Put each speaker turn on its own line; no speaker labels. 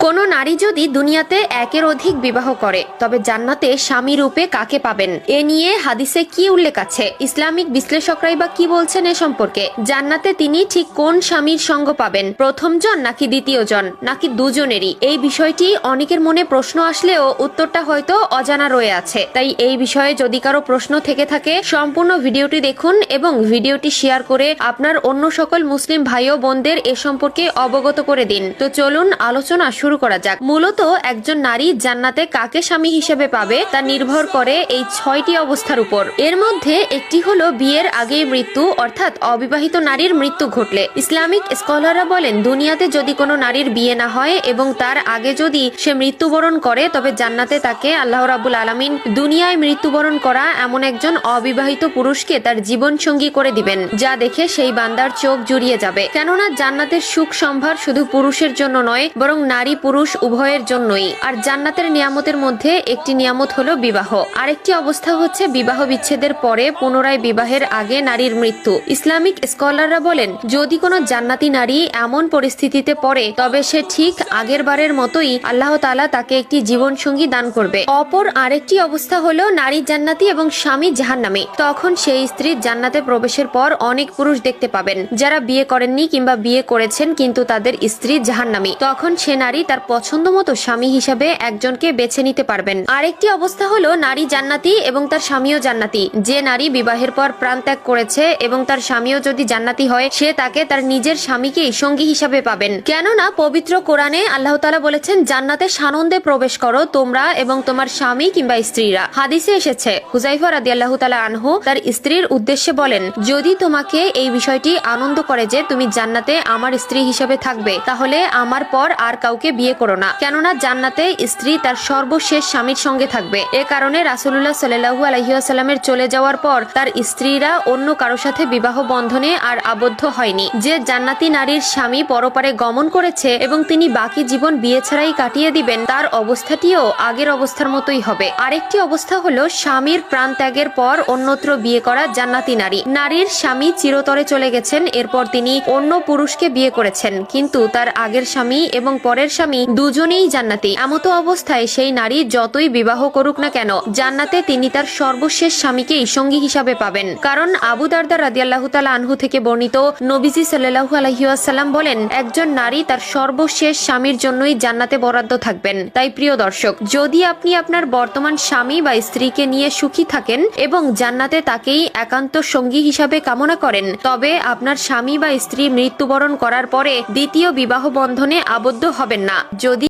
কোনো নারী যদি দুনিয়াতে একের অধিক বিবাহ করে তবে জান্নাতে স্বামী রূপে কাকে পাবেন এ নিয়ে হাদিসে কি উল্লেখ আছে, ইসলামিক বিশ্লেষকরাই বা কি বলছেন এ সম্পর্কে, জান্নাতে তিনি ঠিক কোন স্বামীর সঙ্গ পাবেন, প্রথম জন নাকি দ্বিতীয় জন নাকি দুজনেরই, এই বিষয়টি অনেকের মনে প্রশ্ন আসলেও উত্তরটা হয়তো অজানা রয়ে আছে। তাই এই বিষয়ে যদি কারো প্রশ্ন থেকে থাকে সম্পূর্ণ ভিডিওটি দেখুন এবং ভিডিওটি শেয়ার করে আপনার অন্য সকল মুসলিম ভাই ও বোনদের এ সম্পর্কে অবগত করে দিন। তো চলুন আলোচনা শুরু করা যাক। মূলত একজন নারী জান্নাতে কাকে স্বামী হিসেবে পাবে তা নির্ভর করে এই 6টি অবস্থার উপর। এর মধ্যে একটি হলো বিয়ের আগেই মৃত্যু, অর্থাৎ অবিবাহিত নারীর মৃত্যু ঘটলে। ইসলামিক স্কলাররা বলেন দুনিয়াতে যদি কোনো নারীর বিয়ে না হয় এবং তার আগে যদি সে মৃত্যুবরণ করে তবে জান্নাতে তাকে আল্লাহ রাব্বুল আলামিন দুনিয়ায় মৃত্যুবরণ করা এমন একজন অবিবাহিত পুরুষকে তার জীবন সঙ্গী করে দিবেন, যা দেখে সেই বান্দার চোখ জুড়িয়ে যাবে। কেননা জান্নাতের সুখ সম্ভার শুধু পুরুষের জন্য নয় বরং নারী পুরুষ উভয়ের জন্যই। আর জান্নাতের নিয়ামতের মধ্যে একটি নিয়ামত হলো বিবাহ, আরেকটি অবস্থা হচ্ছে বিবাহ বিচ্ছেদের পরে পুনরায় বিবাহের আগে নারীর মৃত্যু। ইসলামিক স্কলাররা বলেন যদি কোনো জান্নাতি নারী এমন পরিস্থিতিতে পড়ে তবে সে ঠিক আগের বারের মতোই আল্লাহ তাআলা তাকে একটি জীবন সঙ্গী দান করবে। অপর আরেকটি অবস্থা হলো নারী জান্নাতি এবং স্বামী জাহান্নামী। তখন সেই স্ত্রী জান্নাতে প্রবেশের পর অনেক পুরুষ দেখতে পাবেন যারা বিয়ে করেননি কিংবা বিয়ে করেছেন কিন্তু তাদের স্ত্রী জাহান্নামী। তখন সে নারী তার পছন্দ মতো স্বামী হিসাবে একজনকে বেছে নিতে পারবেন। আরেকটি অবস্থা হলো নারী জান্নাতি এবং তার স্বামীও জান্নাতি। যে নারী বিবাহের পর প্রাণ ত্যাগ করেছে এবং তার স্বামীও যদি জান্নাতি হয় সে তাকে তার নিজের স্বামীকেই সঙ্গী হিসাবে পাবেন। কেননা পবিত্র কোরআনে আল্লাহ তাআলা বলেছেন জান্নাতে সানন্দে প্রবেশ করো তোমরা এবং তোমার স্বামী কিংবা স্ত্রীরা। হাদিসে এসেছে হুযায়ফা রাদিয়াল্লাহু তাআলা আনহু তার স্ত্রীর উদ্দেশ্যে বলেন যদি তোমাকে এই বিষয়টি আনন্দ করে যে তুমি জান্নাতে আমার স্ত্রী হিসেবে থাকবে তাহলে আমার পর আর কাউকে বিয়ে করো না, কেননা জান্নাতে স্ত্রী তার সর্বশেষ স্বামীর সঙ্গে থাকবে। এ কারণে রাসূলুল্লাহ সাল্লাল্লাহু আলাইহি ওয়াসাল্লামের চলে যাওয়ার পর তার স্ত্রীরা অন্য কারো সাথে বিবাহ বন্ধনে আর আবদ্ধ হয়নি। যে জান্নাতি নারীর স্বামী পরপারে গমন করেছে এবং তিনি বাকি জীবন বিয়ে ছাড়াই কাটিয়ে দিবেন তার অবস্থাটিও আগের অবস্থার মতোই হবে। আরেকটি অবস্থা হলো স্বামীর প্রাণ ত্যাগের পর অন্যত্র বিয়ে করা জান্নাতি নারী। নারীর স্বামী চিরতরে চলে গেছেন, এরপর তিনি অন্য পুরুষকে বিয়ে করেছেন কিন্তু তার আগের স্বামী এবং পরের স্বামী দুজনেই জান্নাতি। এমতো অবস্থায় সেই নারী যতই বিবাহ করুক না কেন জান্নাতে তিনি তার সর্বশেষ স্বামীকেই সঙ্গী হিসাবে পাবেন। কারণ আবু দারদা রাদিয়াল্লাহু তাআলা আনহু থেকে বর্ণিত নবীজি সাল্লাল্লাহু আলাইহি ওয়াসাল্লাম বলেন একজন নারী তার সর্বশেষ স্বামীর জন্যই জান্নাতে বরাদ্দ থাকবেন। তাই প্রিয় দর্শক, যদি আপনি আপনার বর্তমান স্বামী বা স্ত্রীকে নিয়ে সুখী থাকেন এবং জান্নাতে তাকেই একান্ত সঙ্গী হিসাবে কামনা করেন তবে আপনার স্বামী বা স্ত্রী মৃত্যুবরণ করার পরে দ্বিতীয় বিবাহ বন্ধনে আবদ্ধ হবেন না। যদি